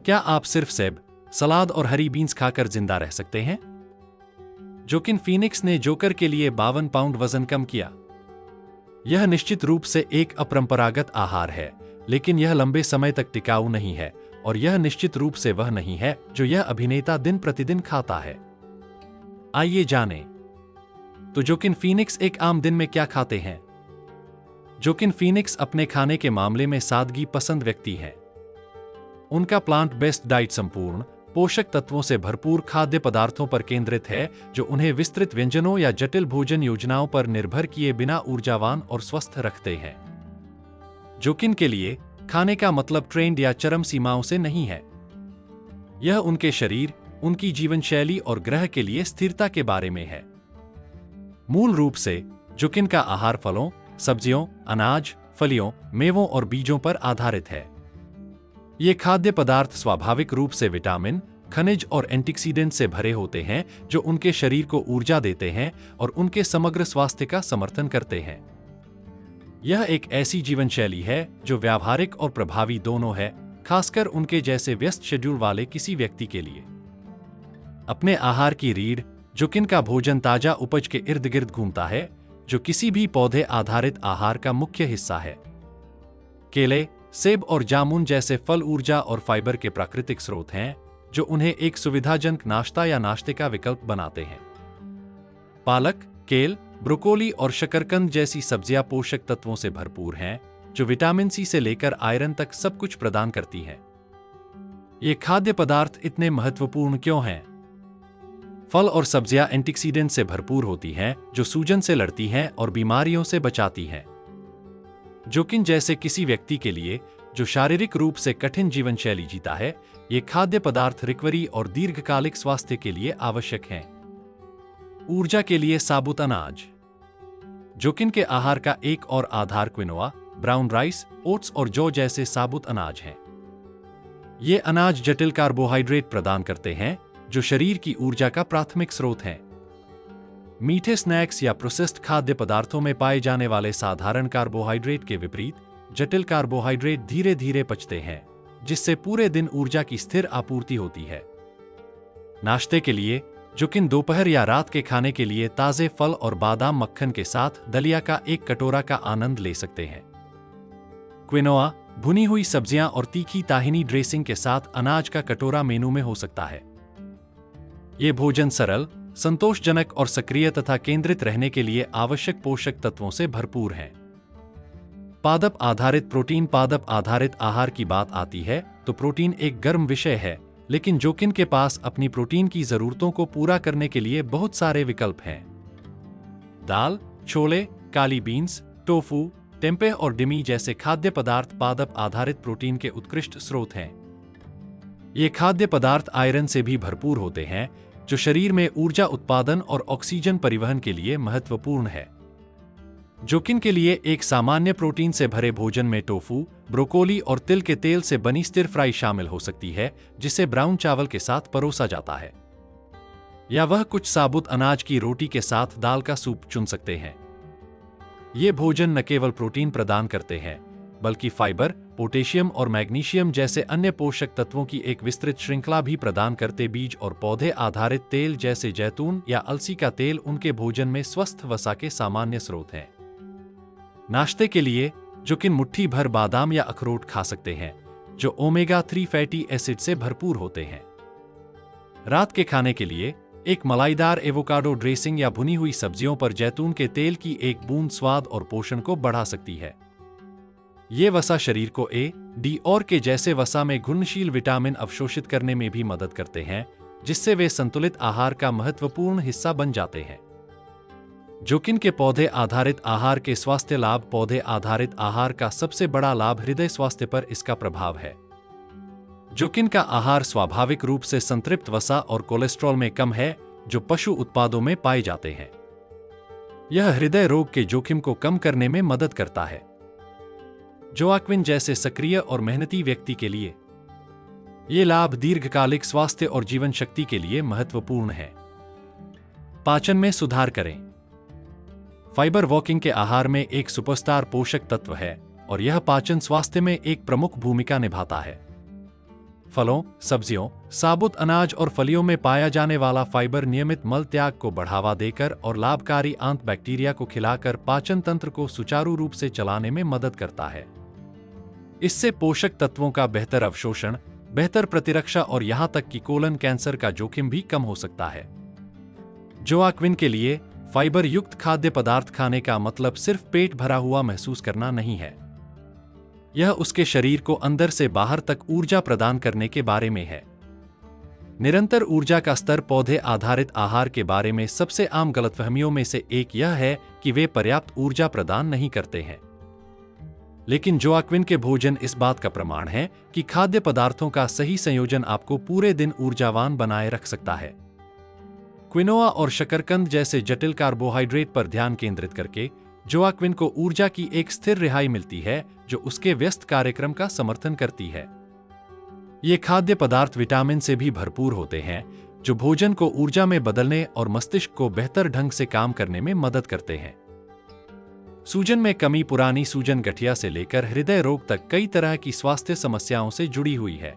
क्या आप सिर्फ सेब, सलाद और हरी बीन्स खाकर जिंदा रह सकते हैं? जोकिन फीनिक्स ने जोकर के लिए 52 पाउंड वजन कम किया। यह निश्चित रूप से एक अपरंपरागत आहार है, लेकिन यह लंबे समय तक टिकाऊ नहीं है और यह निश्चित रूप से वह नहीं है जो यह अभिनेता दिन प्रतिदिन खाता है। आइए जानें। तो जोकिन फीनिक्स एक आम दिन में क्या खाते हैं? जोकिन फीनिक्स अपने खाने के मामले में सादगी पसंद व्यक्ति हैं। उनका प्लांट बेस्ड डाइट संपूर्ण, पोषक तत्वों से भरपूर खाद्य पदार्थों पर केंद्रित है जो उन्हें विस्तृत व्यंजनों या जटिल भोजन योजनाओं पर निर्भर किए बिना ऊर्जावान और स्वस्थ रखते हैं। जोकिन के लिए खाने का मतलब ट्रेंड या चरम सीमाओं से नहीं है। यह उनके शरीर, उनकी जीवन शैली और ग्रह के लिए स्थिरता के बारे में है। मूल रूप से जोकिन का आहार फलों, सब्जियों, अनाज, फलियों, मेवों और बीजों पर आधारित है। ये खाद्य पदार्थ स्वाभाविक रूप से विटामिन, खनिज और एंटीऑक्सीडेंट से भरे होते हैं जो उनके शरीर को ऊर्जा देते हैं और उनके समग्र स्वास्थ्य का समर्थन करते हैं। यह एक ऐसी जीवन शैली है जो व्यावहारिक और प्रभावी दोनों है, खासकर उनके जैसे व्यस्त शेड्यूल वाले किसी व्यक्ति के लिए। अपने आहार की रीढ़, जोकिन का भोजन ताजा उपज के इर्द गिर्द घूमता है, जो किसी भी पौधे आधारित आहार का मुख्य हिस्सा है। केले, सेब और जामुन जैसे फल ऊर्जा और फाइबर के प्राकृतिक स्रोत हैं, जो उन्हें एक सुविधाजनक नाश्ता या नाश्ते का विकल्प बनाते हैं। पालक, केल, ब्रोकोली और शकरकंद जैसी सब्जियां पोषक तत्वों से भरपूर हैं, जो विटामिन सी से लेकर आयरन तक सब कुछ प्रदान करती हैं। ये खाद्य पदार्थ इतने महत्वपूर्ण क्यों हैं? फल और सब्जियां एंटीऑक्सीडेंट से भरपूर होती हैं, जो सूजन से लड़ती हैं और बीमारियों से बचाती हैं। जोकिन जैसे किसी व्यक्ति के लिए जो शारीरिक रूप से कठिन जीवन शैली जीता है, ये खाद्य पदार्थ रिकवरी और दीर्घकालिक स्वास्थ्य के लिए आवश्यक हैं। ऊर्जा के लिए साबुत अनाज। जोकिन के आहार का एक और आधार क्विनोआ, ब्राउन राइस, ओट्स और जौ जैसे साबुत अनाज हैं। ये अनाज जटिल कार्बोहाइड्रेट प्रदान करते हैं जो शरीर की ऊर्जा का प्राथमिक स्रोत हैं। मीठे स्नैक्स या प्रोसेस्ड खाद्य पदार्थों में पाए जाने वाले साधारण कार्बोहाइड्रेट के विपरीत जटिल कार्बोहाइड्रेट धीरे धीरे पचते हैं, जिससे पूरे दिन ऊर्जा की स्थिर आपूर्ति होती है। नाश्ते के लिए जोकिन दोपहर या रात के खाने के लिए ताजे फल और बादाम मक्खन के साथ दलिया का एक कटोरा का आनंद ले सकते हैं। क्विनोआ, भुनी हुई सब्जियां और तीखी ताहिनी ड्रेसिंग के साथ अनाज का कटोरा मेनू में हो सकता है। ये भोजन सरल, संतोषजनक और सक्रिय तथा केंद्रित रहने के लिए आवश्यक पोषक तत्वों से भरपूर हैं। पादप आधारित प्रोटीन। पादप आधारित आहार की बात आती है तो प्रोटीन एक गर्म विषय है, लेकिन जोकिन के पास अपनी प्रोटीन की जरूरतों को पूरा करने के लिए बहुत सारे विकल्प हैं। दाल, छोले, काली बीन्स, टोफू, टेम्पे और डिमी जैसे खाद्य पदार्थ पादप आधारित प्रोटीन के उत्कृष्ट स्रोत हैं। ये खाद्य पदार्थ आयरन से भी भरपूर होते हैं, जो शरीर में ऊर्जा उत्पादन और ऑक्सीजन परिवहन के लिए महत्वपूर्ण है। जोकिन के लिए एक सामान्य प्रोटीन से भरे भोजन में टोफू, ब्रोकोली और तिल के तेल से बनी स्टिर फ्राई शामिल हो सकती है, जिसे ब्राउन चावल के साथ परोसा जाता है। या वह कुछ साबुत अनाज की रोटी के साथ दाल का सूप चुन सकते हैं। ये भोजन न केवल प्रोटीन प्रदान करते हैं, बल्कि फाइबर, पोटेशियम और मैग्नीशियम जैसे अन्य पोषक तत्वों की एक विस्तृत श्रृंखला भी प्रदान करते। बीज और पौधे आधारित तेल जैसे जैतून या अलसी का तेल उनके भोजन में स्वस्थ वसा के सामान्य स्रोत हैं। नाश्ते के लिए जोकिन मुट्ठी भर बादाम या अखरोट खा सकते हैं, जो ओमेगा 3 फैटी एसिड से भरपूर होते हैं। रात के खाने के लिए एक मलाईदार एवोकाडो ड्रेसिंग या भुनी हुई सब्जियों पर जैतून के तेल की एक बूंद स्वाद और पोषण को बढ़ा सकती है। ये वसा शरीर को ए, डी और के जैसे वसा में घुलनशील विटामिन अवशोषित करने में भी मदद करते हैं, जिससे वे संतुलित आहार का महत्वपूर्ण हिस्सा बन जाते हैं। जोकिन के पौधे आधारित आहार के स्वास्थ्य लाभ। पौधे आधारित आहार का सबसे बड़ा लाभ हृदय स्वास्थ्य पर इसका प्रभाव है। जोकिन का आहार स्वाभाविक रूप से संतृप्त वसा और कोलेस्ट्रॉल में कम है, जो पशु उत्पादों में पाए जाते हैं। यह हृदय रोग के जोखिम को कम करने में मदद करता है। जोआक्विन जैसे सक्रिय और मेहनती व्यक्ति के लिए ये लाभ दीर्घकालिक स्वास्थ्य और जीवन शक्ति के लिए महत्वपूर्ण है। पाचन में सुधार करें। फाइबर वॉकिंग के आहार में एक सुपरस्टार पोषक तत्व है और यह पाचन स्वास्थ्य में एक प्रमुख भूमिका निभाता है। फलों, सब्जियों, साबुत अनाज और फलियों में पाया जाने वाला फाइबर नियमित मल त्याग को बढ़ावा देकर और लाभकारी आंत बैक्टीरिया को खिलाकर पाचन तंत्र को सुचारू रूप से चलाने में मदद करता है। इससे पोषक तत्वों का बेहतर अवशोषण, बेहतर प्रतिरक्षा और यहां तक कि कोलन कैंसर का जोखिम भी कम हो सकता है। जोआक्विन के लिए फाइबर युक्त खाद्य पदार्थ खाने का मतलब सिर्फ पेट भरा हुआ महसूस करना नहीं है। यह उसके शरीर को अंदर से बाहर तक ऊर्जा प्रदान करने के बारे में है। निरंतर ऊर्जा का स्तर पौधे आधारित आहार के बारे में सबसे आम गलतफहमियों में से एक यह है कि वे पर्याप्त ऊर्जा प्रदान नहीं करते हैं। लेकिन जोआक्विन के भोजन इस बात का प्रमाण है कि खाद्य पदार्थों का सही संयोजन आपको पूरे दिन ऊर्जावान बनाए रख सकता है। क्विनोआ और शकरकंद जैसे जटिल कार्बोहाइड्रेट पर ध्यान केंद्रित करके जोआक्विन को ऊर्जा की एक स्थिर रिहाई मिलती है जो उसके व्यस्त कार्यक्रम का समर्थन करती है। ये खाद्य पदार्थ विटामिन से भी भरपूर होते हैं जो भोजन को ऊर्जा में बदलने और मस्तिष्क को बेहतर ढंग से काम करने में मदद करते हैं। सूजन में कमी पुरानी सूजन गठिया से लेकर हृदय रोग तक कई तरह की स्वास्थ्य समस्याओं से जुड़ी हुई है।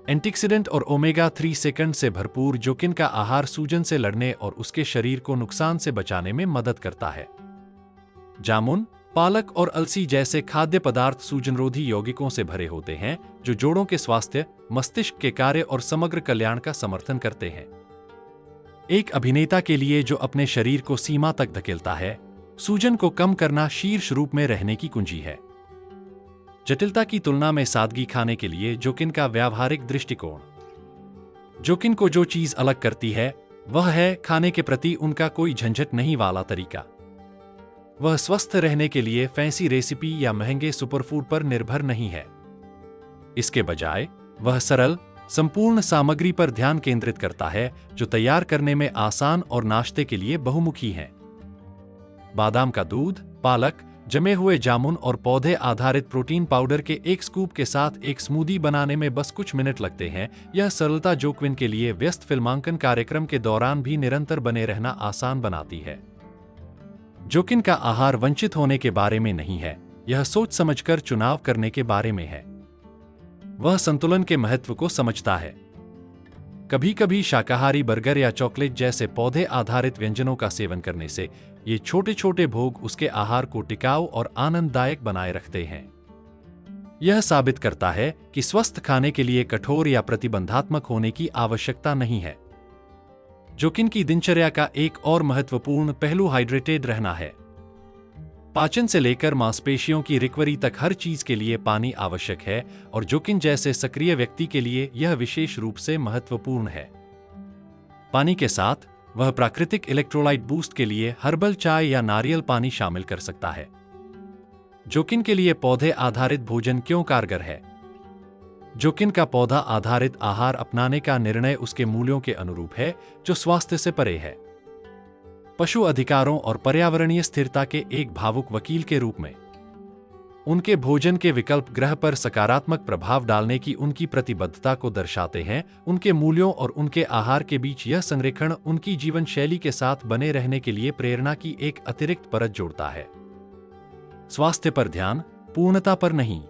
एंटीऑक्सीडेंट और ओमेगा 3 सेकंड से भरपूर जोकिन का आहार सूजन से लड़ने और उसके शरीर को नुकसान से बचाने में मदद करता है। जामुन, पालक और अलसी जैसे खाद्य पदार्थ सूजनरोधी यौगिकों से भरे होते हैं जो जोड़ों के स्वास्थ्य, मस्तिष्क के कार्य और समग्र कल्याण का समर्थन करते हैं। एक अभिनेता के लिए जो अपने शरीर को सीमा तक धकेलता है, सूजन को कम करना शीर्ष रूप में रहने की कुंजी है। जटिलता की तुलना में सादगी खाने के लिए जोकिन का व्यावहारिक दृष्टिकोण। जोकिन को जो चीज अलग करती है वह है खाने के प्रति उनका कोई झंझट नहीं वाला तरीका। वह स्वस्थ रहने के लिए फैंसी रेसिपी या महंगे सुपरफूड पर निर्भर नहीं है। इसके बजाय वह सरल, संपूर्ण सामग्री पर ध्यान केंद्रित करता है जो तैयार करने में आसान और नाश्ते के लिए बहुमुखी हैं। बादाम का दूध, पालक, जमे हुए जामुन और पौधे आधारित प्रोटीन पाउडर के एक स्कूप के साथ एक स्मूदी बनाने में बस कुछ मिनट लगते हैं। यह सरलता जोक्विन के लिए व्यस्त फिल्मांकन कार्यक्रम के दौरान भी निरंतर बने रहना आसान बनाती है। जोकिन का आहार वंचित होने के बारे में नहीं है, यह सोच समझकर चुनाव करने के बारे में है। वह संतुलन के महत्व को समझता है। कभी कभी शाकाहारी बर्गर या चॉकलेट जैसे पौधे आधारित व्यंजनों का सेवन करने से ये छोटे छोटे भोग उसके आहार को टिकाऊ और आनंददायक बनाए रखते हैं। यह साबित करता है कि स्वस्थ खाने के लिए कठोर या प्रतिबंधात्मक होने की आवश्यकता नहीं है। जोकिन की दिनचर्या का एक और महत्वपूर्ण पहलू हाइड्रेटेड रहना है। पाचन से लेकर मांसपेशियों की रिकवरी तक हर चीज के लिए पानी आवश्यक है और जोकिन जैसे सक्रिय व्यक्ति के लिए यह विशेष रूप से महत्वपूर्ण है। पानी के साथ वह प्राकृतिक इलेक्ट्रोलाइट बूस्ट के लिए हर्बल चाय या नारियल पानी शामिल कर सकता है। जोकिन के लिए पौधे आधारित भोजन क्यों कारगर है? जोकिन का पौधा आधारित आहार अपनाने का निर्णय उसके मूल्यों के अनुरूप है जो स्वास्थ्य से परे है। पशु अधिकारों और पर्यावरणीय स्थिरता के एक भावुक वकील के रूप में उनके भोजन के विकल्प ग्रह पर सकारात्मक प्रभाव डालने की उनकी प्रतिबद्धता को दर्शाते हैं। उनके मूल्यों और उनके आहार के बीच यह संरेखण उनकी जीवन शैली के साथ बने रहने के लिए प्रेरणा की एक अतिरिक्त परत जोड़ता है। स्वास्थ्य पर ध्यान, पूर्णता पर नहीं।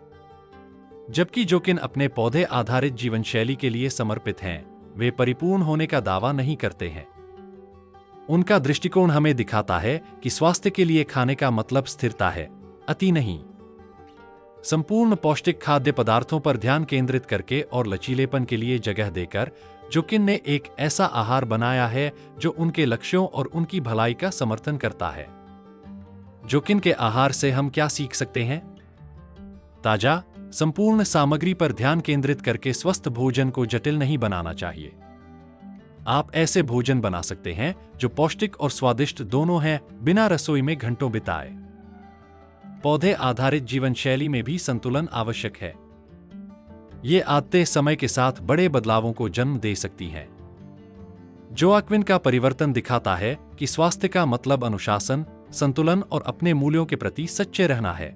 जबकि जोकिन अपने पौधे आधारित जीवन शैली के लिए समर्पित हैं, वे परिपूर्ण होने का दावा नहीं करते हैं। उनका दृष्टिकोण हमें दिखाता है कि स्वास्थ्य के लिए खाने का मतलब स्थिरता है, अति नहीं। संपूर्ण पौष्टिक खाद्य पदार्थों पर ध्यान केंद्रित करके और लचीलेपन के लिए जगह देकर जोकिन ने एक ऐसा आहार बनाया है जो उनके लक्ष्यों और उनकी भलाई का समर्थन करता है। जोकिन के आहार से हम क्या सीख सकते हैं? ताजा, संपूर्ण सामग्री पर ध्यान केंद्रित करके स्वस्थ भोजन को जटिल नहीं बनाना चाहिए। आप ऐसे भोजन बना सकते हैं जो पौष्टिक और स्वादिष्ट दोनों हैं, बिना रसोई में घंटों बिताए। पौधे आधारित जीवन शैली में भी संतुलन आवश्यक है। ये आदतें समय के साथ बड़े बदलावों को जन्म दे सकती हैं। जोआक्विन का परिवर्तन दिखाता है कि स्वास्थ्य का मतलब अनुशासन, संतुलन और अपने मूल्यों के प्रति सच्चे रहना है।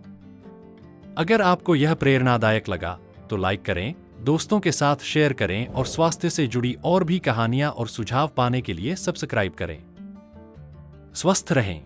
अगर आपको यह प्रेरणादायक लगा तो लाइक करें, दोस्तों के साथ शेयर करें और स्वास्थ्य से जुड़ी और भी कहानियां और सुझाव पाने के लिए सब्सक्राइब करें। स्वस्थ रहें।